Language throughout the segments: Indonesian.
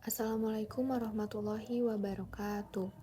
Assalamualaikum warahmatullahi wabarakatuh.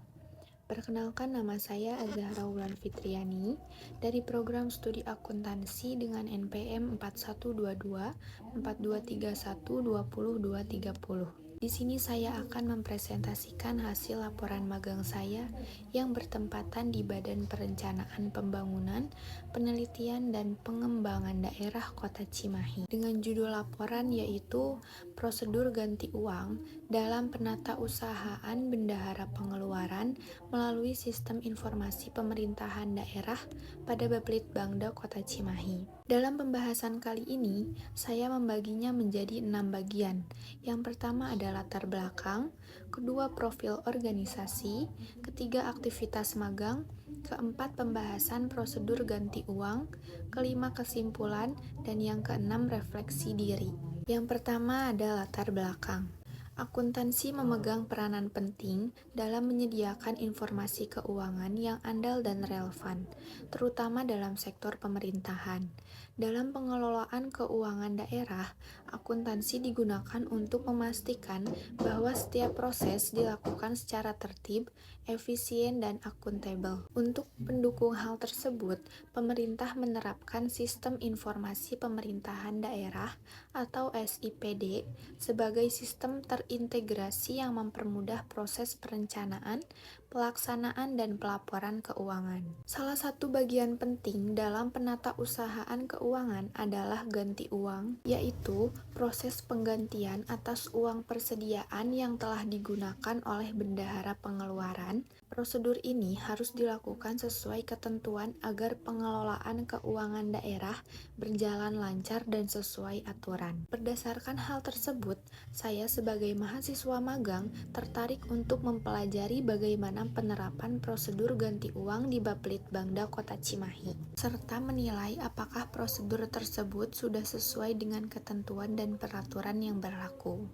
Perkenalkan, nama saya Azahra Wulan Fitriani dari program studi akuntansi dengan NPM 4122 4231 20230. Di sini saya akan mempresentasikan hasil laporan magang saya yang bertempatan di Badan Perencanaan Pembangunan, Penelitian dan Pengembangan Daerah Kota Cimahi. Dengan judul laporan yaitu Prosedur Ganti Uang dalam Penatausahaan Bendahara Pengeluaran melalui Sistem Informasi Pemerintahan Daerah pada Bapelitbangda Kota Cimahi. Dalam pembahasan kali ini, saya membaginya menjadi 6 bagian. Yang pertama ada latar belakang, kedua profil organisasi, ketiga aktivitas magang, keempat pembahasan prosedur ganti uang, kelima kesimpulan, dan yang keenam refleksi diri. Yang pertama ada latar belakang. Akuntansi memegang peranan penting dalam menyediakan informasi keuangan yang andal dan relevan, terutama dalam sektor pemerintahan. Dalam pengelolaan keuangan daerah, akuntansi digunakan untuk memastikan bahwa setiap proses dilakukan secara tertib, efisien, dan akuntabel. Untuk mendukung hal tersebut, pemerintah menerapkan Sistem Informasi Pemerintahan Daerah atau SIPD sebagai sistem terintegrasi yang mempermudah proses perencanaan, pelaksanaan, dan pelaporan keuangan. Salah satu bagian penting dalam penatausahaan keuangan adalah ganti uang, yaitu proses penggantian atas uang persediaan yang telah digunakan oleh bendahara pengeluaran. Prosedur ini harus dilakukan sesuai ketentuan agar pengelolaan keuangan daerah berjalan lancar dan sesuai aturan. Berdasarkan hal tersebut, saya sebagai mahasiswa magang tertarik untuk mempelajari bagaimana penerapan prosedur ganti uang di Bapelitbangda Kota Cimahi, serta menilai apakah prosedur tersebut sudah sesuai dengan ketentuan dan peraturan yang berlaku.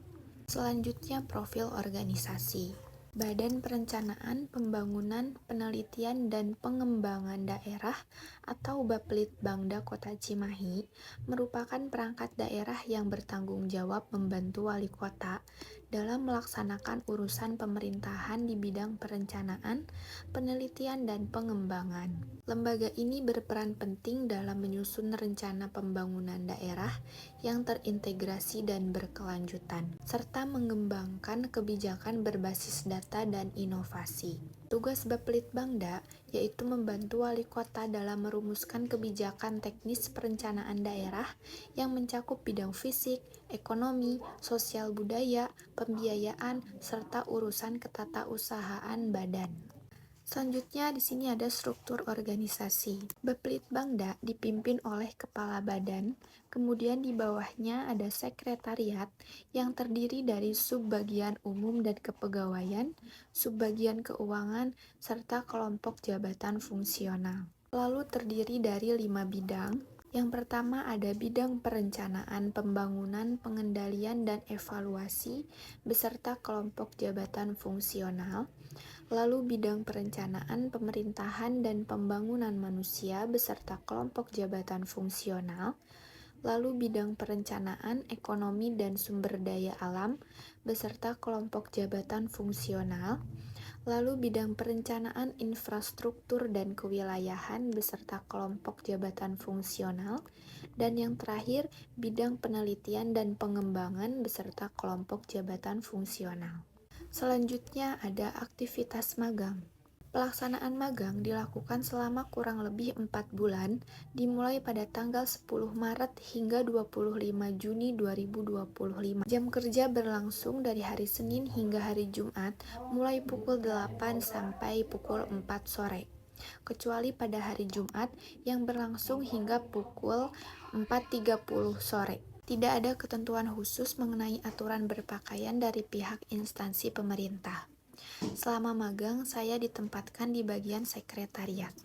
Selanjutnya, profil organisasi. Badan Perencanaan Pembangunan, Penelitian dan Pengembangan Daerah atau Bapelitbangda Kota Cimahi merupakan perangkat daerah yang bertanggung jawab membantu wali kota dalam melaksanakan urusan pemerintahan di bidang perencanaan, penelitian, dan pengembangan. Lembaga ini berperan penting dalam menyusun rencana pembangunan daerah yang terintegrasi dan berkelanjutan, serta mengembangkan kebijakan berbasis data dan inovasi. Tugas Bapelitbangda yaitu membantu wali kota dalam merumuskan kebijakan teknis perencanaan daerah yang mencakup bidang fisik, ekonomi, sosial budaya, pembiayaan, serta urusan ketatausahaan badan. Selanjutnya di sini ada struktur organisasi. Bapelitbangda dipimpin oleh kepala badan, kemudian di bawahnya ada sekretariat yang terdiri dari subbagian umum dan kepegawaian, subbagian keuangan, serta kelompok jabatan fungsional. Lalu terdiri dari 5 bidang. Yang pertama ada bidang perencanaan, pembangunan, pengendalian, dan evaluasi beserta kelompok jabatan fungsional. Lalu bidang perencanaan, pemerintahan, dan pembangunan manusia beserta kelompok jabatan fungsional. Lalu bidang perencanaan, ekonomi, dan sumber daya alam beserta kelompok jabatan fungsional. Lalu bidang perencanaan infrastruktur dan kewilayahan beserta kelompok jabatan fungsional. Dan yang terakhir, bidang penelitian dan pengembangan beserta kelompok jabatan fungsional. Selanjutnya ada aktivitas magang. Pelaksanaan magang dilakukan selama kurang lebih 4 bulan, dimulai pada tanggal 10 Maret hingga 25 Juni 2025. Jam kerja berlangsung dari hari Senin hingga hari Jumat, mulai pukul 8 sampai pukul 4 sore. Kecuali pada hari Jumat yang berlangsung hingga pukul 4.30 sore. Tidak ada ketentuan khusus mengenai aturan berpakaian dari pihak instansi pemerintah. Selama magang, saya ditempatkan di bagian sekretariat.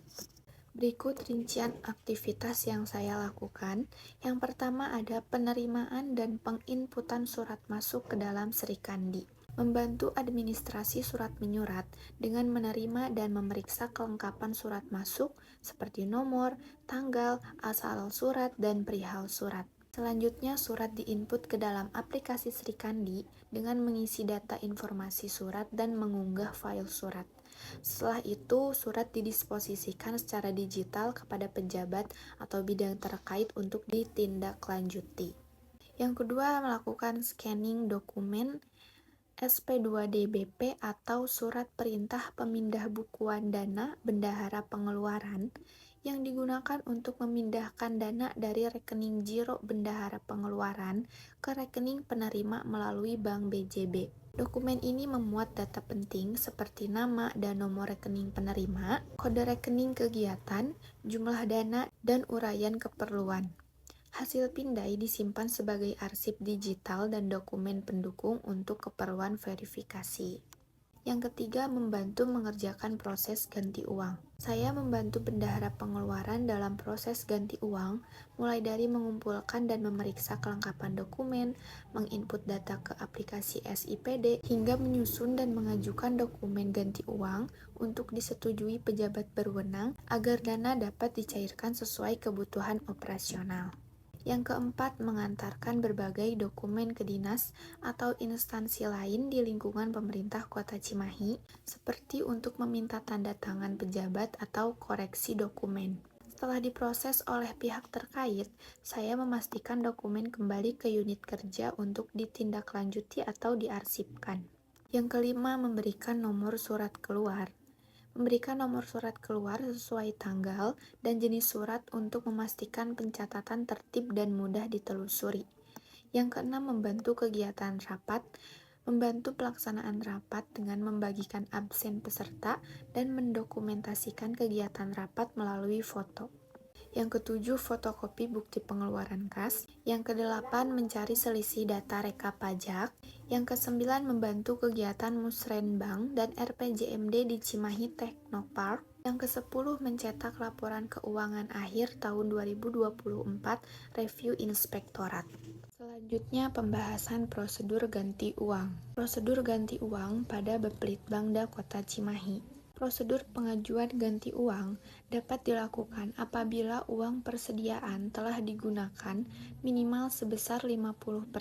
Berikut rincian aktivitas yang saya lakukan. Yang pertama ada penerimaan dan penginputan surat masuk ke dalam Srikandi. Membantu administrasi surat menyurat dengan menerima dan memeriksa kelengkapan surat masuk seperti nomor, tanggal, asal surat, dan perihal surat. Selanjutnya, surat diinput ke dalam aplikasi Srikandi dengan mengisi data informasi surat dan mengunggah file surat. Setelah itu, surat didisposisikan secara digital kepada pejabat atau bidang terkait untuk ditindaklanjuti. Yang kedua, melakukan scanning dokumen SP2DBP atau Surat Perintah Pemindah Bukuan Dana Bendahara Pengeluaran yang digunakan untuk memindahkan dana dari rekening giro bendahara pengeluaran ke rekening penerima melalui Bank BJB. Dokumen ini memuat data penting seperti nama dan nomor rekening penerima, kode rekening kegiatan, jumlah dana, dan uraian keperluan. Hasil pindai disimpan sebagai arsip digital dan dokumen pendukung untuk keperluan verifikasi. Yang ketiga, membantu mengerjakan proses ganti uang. Saya membantu bendahara pengeluaran dalam proses ganti uang, mulai dari mengumpulkan dan memeriksa kelengkapan dokumen, menginput data ke aplikasi SIPD, hingga menyusun dan mengajukan dokumen ganti uang untuk disetujui pejabat berwenang agar dana dapat dicairkan sesuai kebutuhan operasional. Yang keempat, mengantarkan berbagai dokumen ke dinas atau instansi lain di lingkungan pemerintah Kota Cimahi, seperti untuk meminta tanda tangan pejabat atau koreksi dokumen. Setelah diproses oleh pihak terkait, saya memastikan dokumen kembali ke unit kerja untuk ditindaklanjuti atau diarsipkan. Yang kelima, memberikan nomor surat keluar. Memberikan nomor surat keluar sesuai tanggal dan jenis surat untuk memastikan pencatatan tertib dan mudah ditelusuri. Yang keenam, membantu kegiatan rapat, membantu pelaksanaan rapat dengan membagikan absen peserta dan mendokumentasikan kegiatan rapat melalui foto. Yang ketujuh, fotokopi bukti pengeluaran kas. Yang kedelapan, mencari selisih data rekap pajak. Yang kesembilan, membantu kegiatan Musrenbank dan RPJMD di Cimahi Technopark. Yang kesepuluh, mencetak laporan keuangan akhir tahun 2024 review inspektorat. Selanjutnya, pembahasan prosedur ganti uang. Prosedur ganti uang pada Bapelitbangda Kota Cimahi. Prosedur pengajuan ganti uang dapat dilakukan apabila uang persediaan telah digunakan minimal sebesar 50%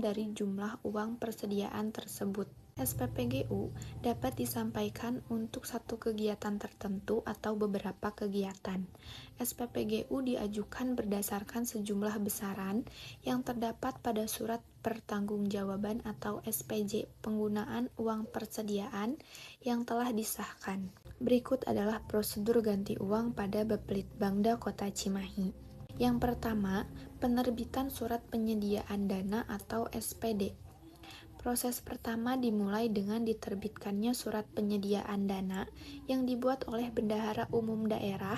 dari jumlah uang persediaan tersebut. SPPGU dapat disampaikan untuk satu kegiatan tertentu atau beberapa kegiatan. SPPGU diajukan berdasarkan sejumlah besaran yang terdapat pada surat pertanggungjawaban atau SPJ penggunaan uang persediaan yang telah disahkan. Berikut adalah prosedur ganti uang pada Bapelitbangda Kota Cimahi. Yang pertama, penerbitan surat penyediaan dana atau SPD. Proses pertama dimulai dengan diterbitkannya surat penyediaan dana yang dibuat oleh Bendahara Umum Daerah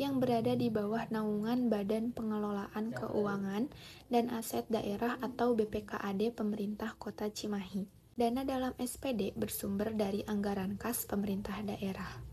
yang berada di bawah naungan Badan Pengelolaan Keuangan dan Aset Daerah atau BPKAD Pemerintah Kota Cimahi. Dana dalam SPD bersumber dari anggaran kas pemerintah daerah.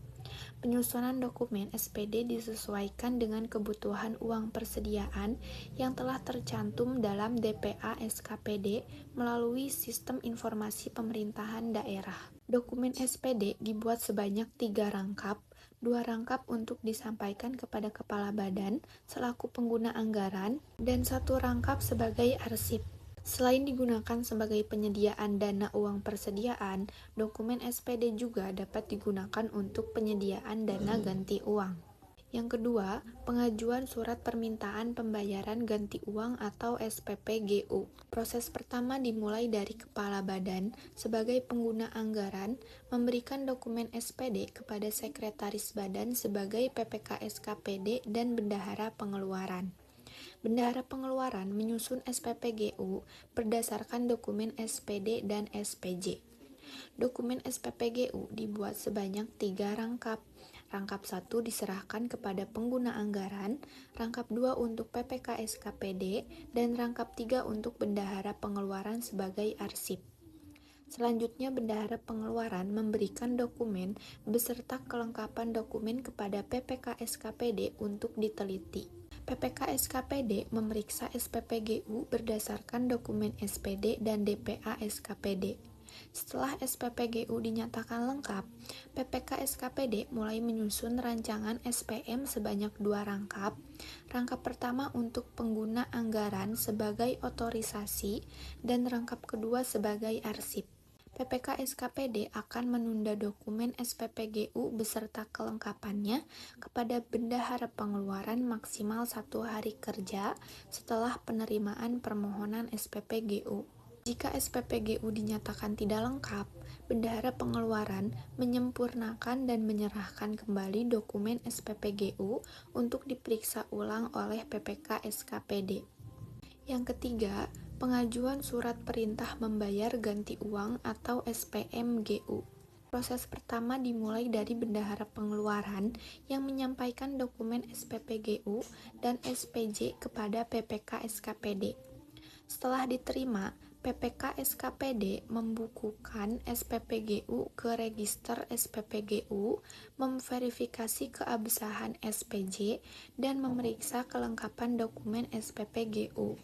Penyusunan dokumen SPD disesuaikan dengan kebutuhan uang persediaan yang telah tercantum dalam DPA SKPD melalui Sistem Informasi Pemerintahan Daerah. Dokumen SPD dibuat sebanyak 3 rangkap, 2 rangkap untuk disampaikan kepada Kepala Badan selaku pengguna anggaran, dan 1 rangkap sebagai arsip. Selain digunakan sebagai penyediaan dana uang persediaan, dokumen SPD juga dapat digunakan untuk penyediaan dana ganti uang. Yang kedua, pengajuan surat permintaan pembayaran ganti uang atau SPPGU. Proses pertama dimulai dari Kepala Badan sebagai pengguna anggaran memberikan dokumen SPD kepada Sekretaris Badan sebagai PPK SKPD dan Bendahara Pengeluaran. Bendahara Pengeluaran menyusun SPPGU berdasarkan dokumen SPD dan SPJ. Dokumen SPPGU dibuat sebanyak 3 rangkap. Rangkap 1 diserahkan kepada pengguna anggaran, rangkap 2 untuk PPK SKPD, dan rangkap 3 untuk Bendahara Pengeluaran sebagai arsip. Selanjutnya, Bendahara Pengeluaran memberikan dokumen beserta kelengkapan dokumen kepada PPK SKPD untuk diteliti. PPK SKPD memeriksa SPPGU berdasarkan dokumen SPD dan DPA SKPD. Setelah SPPGU dinyatakan lengkap, PPK SKPD mulai menyusun rancangan SPM sebanyak 2 rangkap. Rangkap pertama untuk pengguna anggaran sebagai otorisasi dan rangkap kedua sebagai arsip. PPK SKPD akan menunda dokumen SPPGU beserta kelengkapannya kepada Bendahara Pengeluaran maksimal 1 hari kerja setelah penerimaan permohonan SPPGU. Jika SPPGU dinyatakan tidak lengkap, Bendahara Pengeluaran menyempurnakan dan menyerahkan kembali dokumen SPPGU untuk diperiksa ulang oleh PPK SKPD. Yang ketiga, pengajuan surat perintah membayar ganti uang atau SPMGU. Proses pertama dimulai dari Bendahara Pengeluaran yang menyampaikan dokumen SPPGU dan SPJ kepada PPK SKPD. Setelah diterima, PPK SKPD membukukan SPPGU ke register SPPGU, memverifikasi keabsahan SPJ, dan memeriksa kelengkapan dokumen SPPGU.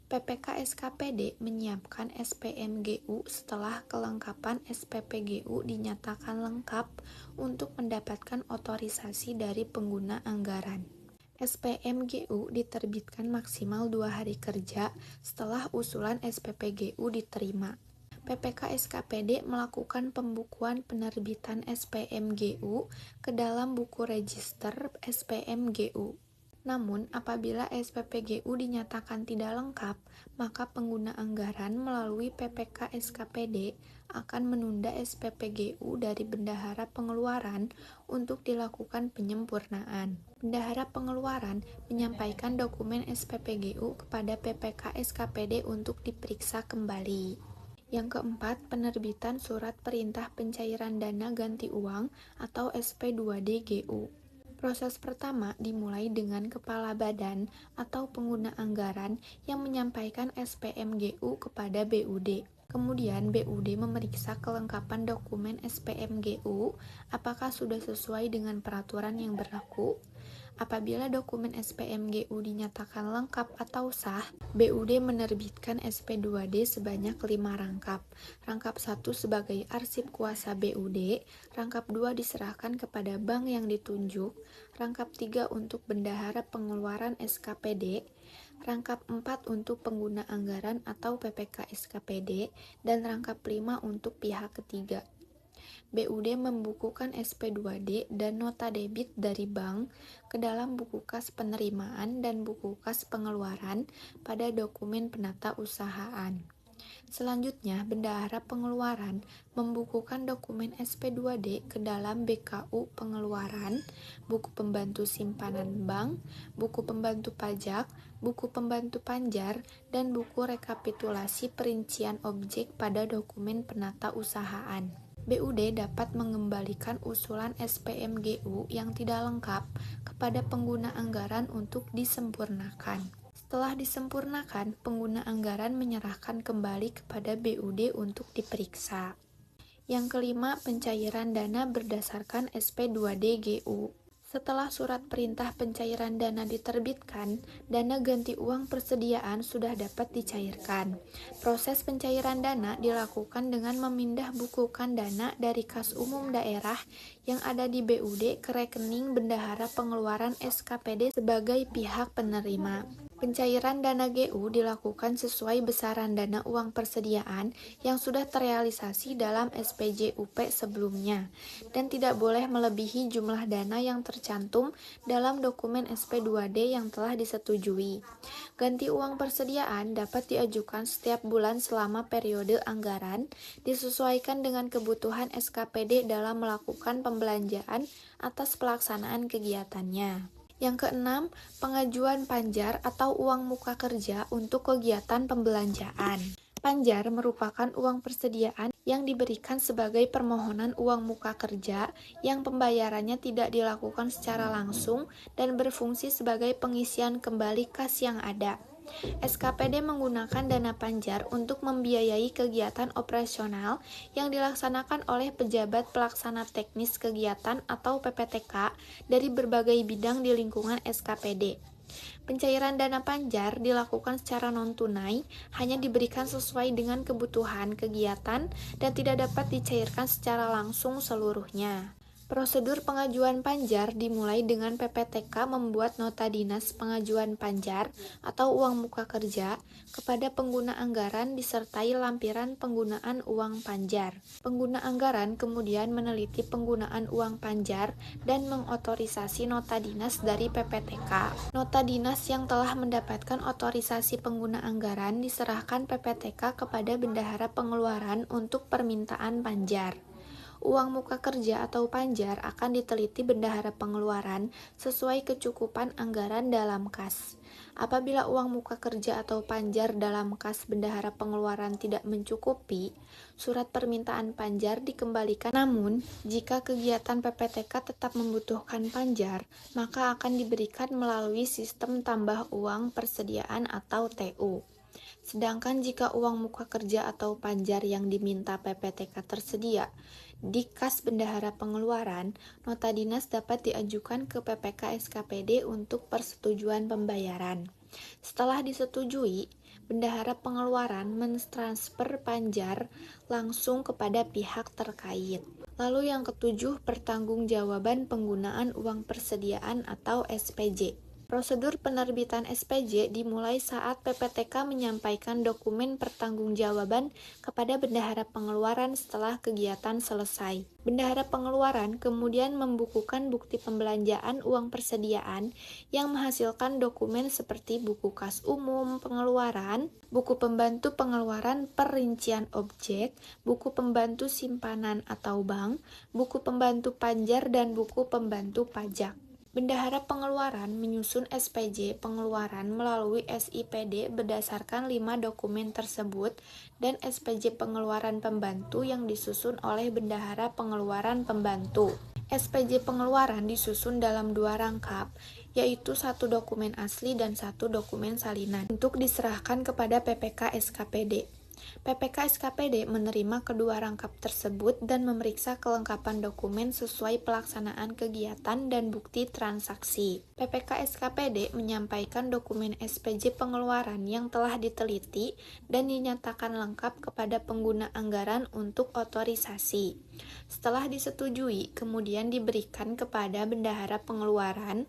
PPK SKPD menyiapkan SPMGU setelah kelengkapan SPPGU dinyatakan lengkap untuk mendapatkan otorisasi dari pengguna anggaran. SPMGU diterbitkan maksimal 2 hari kerja setelah usulan SPPGU diterima. PPK SKPD melakukan pembukuan penerbitan SPMGU ke dalam buku register SPMGU. Namun, apabila SPPGU dinyatakan tidak lengkap, maka pengguna anggaran melalui PPK SKPD akan menunda SPPGU dari Bendahara Pengeluaran untuk dilakukan penyempurnaan. Bendahara Pengeluaran menyampaikan dokumen SPPGU kepada PPK SKPD untuk diperiksa kembali. Yang keempat, penerbitan surat perintah pencairan dana ganti uang atau SP2DGU. Proses pertama dimulai dengan kepala badan atau pengguna anggaran yang menyampaikan SPMGU kepada BUD. Kemudian BUD memeriksa kelengkapan dokumen SPMGU apakah sudah sesuai dengan peraturan yang berlaku. Apabila dokumen SPMGU dinyatakan lengkap atau sah, BUD menerbitkan SP2D sebanyak 5 rangkap. Rangkap 1 sebagai arsip kuasa BUD, rangkap 2 diserahkan kepada bank yang ditunjuk, rangkap 3 untuk Bendahara Pengeluaran SKPD, rangkap 4 untuk pengguna anggaran atau PPK SKPD, dan rangkap 5 untuk pihak ketiga. BUD membukukan SP2D dan nota debit dari bank ke dalam buku kas penerimaan dan buku kas pengeluaran pada dokumen penata usahaan. Selanjutnya, Bendahara Pengeluaran membukukan dokumen SP2D ke dalam BKU Pengeluaran, buku pembantu simpanan bank, buku pembantu pajak, buku pembantu panjar, dan buku rekapitulasi perincian objek pada dokumen penata usahaan. BUD dapat mengembalikan usulan SPMGU yang tidak lengkap kepada pengguna anggaran untuk disempurnakan. Setelah disempurnakan, pengguna anggaran menyerahkan kembali kepada BUD untuk diperiksa. Yang kelima, pencairan dana berdasarkan SP2DGU. Setelah surat perintah pencairan dana diterbitkan, dana ganti uang persediaan sudah dapat dicairkan. Proses pencairan dana dilakukan dengan memindah bukukan dana dari kas umum daerah yang ada di BUD ke rekening Bendahara Pengeluaran SKPD sebagai pihak penerima. Pencairan dana GU dilakukan sesuai besaran dana uang persediaan yang sudah terrealisasi dalam SPJUP sebelumnya dan tidak boleh melebihi jumlah dana yang tercantum dalam dokumen SP2D yang telah disetujui. Ganti uang persediaan dapat diajukan setiap bulan selama periode anggaran, disesuaikan dengan kebutuhan SKPD dalam melakukan pembelanjaan atas pelaksanaan kegiatannya. Yang keenam, pengajuan panjar atau uang muka kerja untuk kegiatan pembelanjaan. Panjar merupakan uang persediaan yang diberikan sebagai permohonan uang muka kerja yang pembayarannya tidak dilakukan secara langsung dan berfungsi sebagai pengisian kembali kas yang ada. SKPD menggunakan dana panjar untuk membiayai kegiatan operasional yang dilaksanakan oleh pejabat pelaksana teknis kegiatan atau PPTK dari berbagai bidang di lingkungan SKPD. Pencairan dana panjar dilakukan secara non-tunai, hanya diberikan sesuai dengan kebutuhan kegiatan dan tidak dapat dicairkan secara langsung seluruhnya. Prosedur pengajuan panjar dimulai dengan PPTK membuat nota dinas pengajuan panjar atau uang muka kerja kepada pengguna anggaran disertai lampiran penggunaan uang panjar. Pengguna anggaran kemudian meneliti penggunaan uang panjar dan mengotorisasi nota dinas dari PPTK. Nota dinas yang telah mendapatkan otorisasi pengguna anggaran diserahkan PPTK kepada bendahara pengeluaran untuk permintaan panjar. Uang muka kerja atau panjar akan diteliti bendahara pengeluaran sesuai kecukupan anggaran dalam kas. Apabila uang muka kerja atau panjar dalam kas bendahara pengeluaran tidak mencukupi, surat permintaan panjar dikembalikan. Namun, jika kegiatan PPTK tetap membutuhkan panjar, maka akan diberikan melalui sistem tambah uang persediaan atau TU. Sedangkan jika uang muka kerja atau panjar yang diminta PPTK tersedia di kas bendahara pengeluaran, nota dinas dapat diajukan ke PPK SKPD untuk persetujuan pembayaran. Setelah disetujui, bendahara pengeluaran mentransfer panjar langsung kepada pihak terkait. Lalu yang ketujuh, pertanggungjawaban penggunaan uang persediaan atau SPJ. Prosedur penerbitan SPJ dimulai saat PPTK menyampaikan dokumen pertanggungjawaban kepada bendahara pengeluaran setelah kegiatan selesai. Bendahara pengeluaran kemudian membukukan bukti pembelanjaan uang persediaan yang menghasilkan dokumen seperti buku kas umum pengeluaran, buku pembantu pengeluaran perincian objek, buku pembantu simpanan atau bank, buku pembantu panjar, dan buku pembantu pajak. Bendahara pengeluaran menyusun SPJ pengeluaran melalui SIPD berdasarkan 5 dokumen tersebut dan SPJ pengeluaran pembantu yang disusun oleh bendahara pengeluaran pembantu. SPJ pengeluaran disusun dalam 2 rangkap, yaitu 1 dokumen asli dan 1 dokumen salinan, untuk diserahkan kepada PPK SKPD. PPK SKPD menerima kedua rangkap tersebut dan memeriksa kelengkapan dokumen sesuai pelaksanaan kegiatan dan bukti transaksi. PPK SKPD menyampaikan dokumen SPJ pengeluaran yang telah diteliti dan dinyatakan lengkap kepada pengguna anggaran untuk otorisasi. Setelah disetujui, kemudian diberikan kepada bendahara pengeluaran.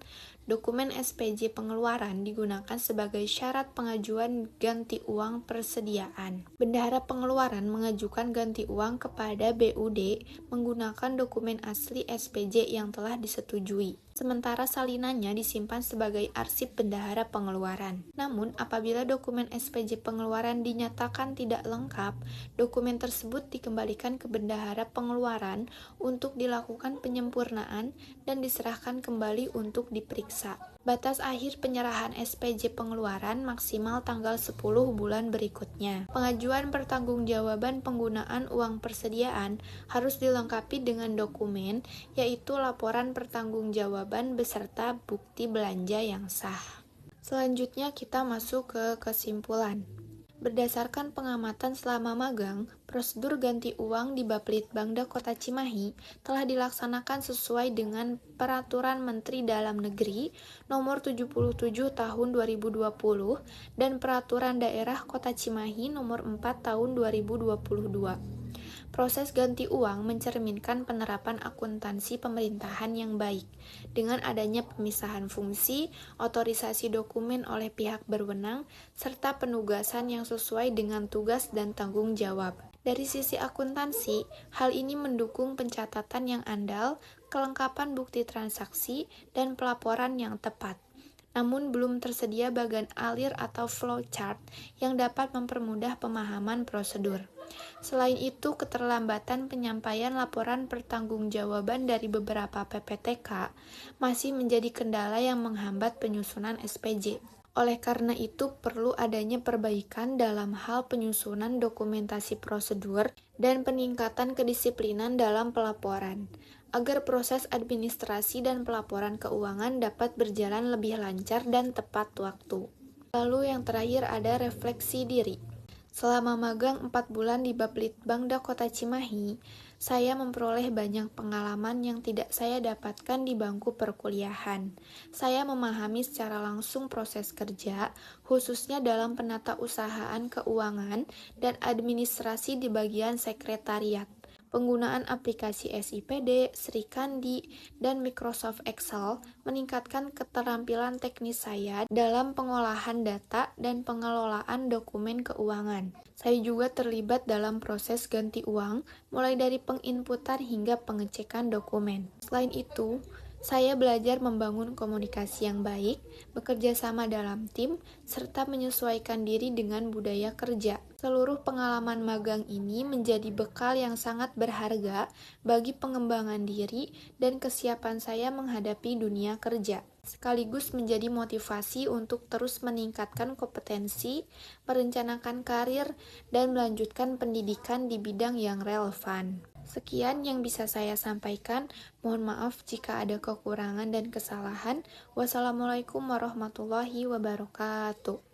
Dokumen SPJ pengeluaran digunakan sebagai syarat pengajuan ganti uang persediaan. Bendahara pengeluaran mengajukan ganti uang kepada BUD menggunakan dokumen asli SPJ yang telah disetujui. Sementara salinannya disimpan sebagai arsip bendahara pengeluaran. Namun, apabila dokumen SPJ pengeluaran dinyatakan tidak lengkap, dokumen tersebut dikembalikan ke bendahara pengeluaran untuk dilakukan penyempurnaan dan diserahkan kembali untuk diperiksa. Batas akhir penyerahan SPJ pengeluaran maksimal tanggal 10 bulan berikutnya. Pengajuan pertanggungjawaban penggunaan uang persediaan harus dilengkapi dengan dokumen, yaitu laporan pertanggungjawaban beserta bukti belanja yang sah. Selanjutnya kita masuk ke kesimpulan. Berdasarkan pengamatan selama magang, prosedur ganti uang di Bapelitbangda Kota Cimahi telah dilaksanakan sesuai dengan Peraturan Menteri Dalam Negeri Nomor 77 Tahun 2020 dan Peraturan Daerah Kota Cimahi Nomor 4 Tahun 2022. Proses ganti uang mencerminkan penerapan akuntansi pemerintahan yang baik, dengan adanya pemisahan fungsi, otorisasi dokumen oleh pihak berwenang, serta penugasan yang sesuai dengan tugas dan tanggung jawab. Dari sisi akuntansi, hal ini mendukung pencatatan yang andal, kelengkapan bukti transaksi, dan pelaporan yang tepat. Namun belum tersedia bagan alir atau flowchart yang dapat mempermudah pemahaman prosedur. Selain itu, keterlambatan penyampaian laporan pertanggungjawaban dari beberapa PPTK masih menjadi kendala yang menghambat penyusunan SPJ. Oleh karena itu, perlu adanya perbaikan dalam hal penyusunan dokumentasi prosedur dan peningkatan kedisiplinan dalam pelaporan, agar proses administrasi dan pelaporan keuangan dapat berjalan lebih lancar dan tepat waktu. Lalu yang terakhir ada refleksi diri. Selama magang 4 bulan di Baplitbangda Kota Cimahi, saya memperoleh banyak pengalaman yang tidak saya dapatkan di bangku perkuliahan. Saya memahami secara langsung proses kerja, khususnya dalam penatausahaan keuangan dan administrasi di bagian sekretariat. Penggunaan aplikasi SIPD, Srikandi, dan Microsoft Excel meningkatkan keterampilan teknis saya dalam pengolahan data dan pengelolaan dokumen keuangan. Saya juga terlibat dalam proses ganti uang, mulai dari penginputan hingga pengecekan dokumen. Selain itu, saya belajar membangun komunikasi yang baik, bekerja sama dalam tim, serta menyesuaikan diri dengan budaya kerja. Seluruh pengalaman magang ini menjadi bekal yang sangat berharga bagi pengembangan diri dan kesiapan saya menghadapi dunia kerja, sekaligus menjadi motivasi untuk terus meningkatkan kompetensi, merencanakan karir, dan melanjutkan pendidikan di bidang yang relevan. Sekian yang bisa saya sampaikan. Mohon maaf jika ada kekurangan dan kesalahan. Wassalamualaikum warahmatullahi wabarakatuh.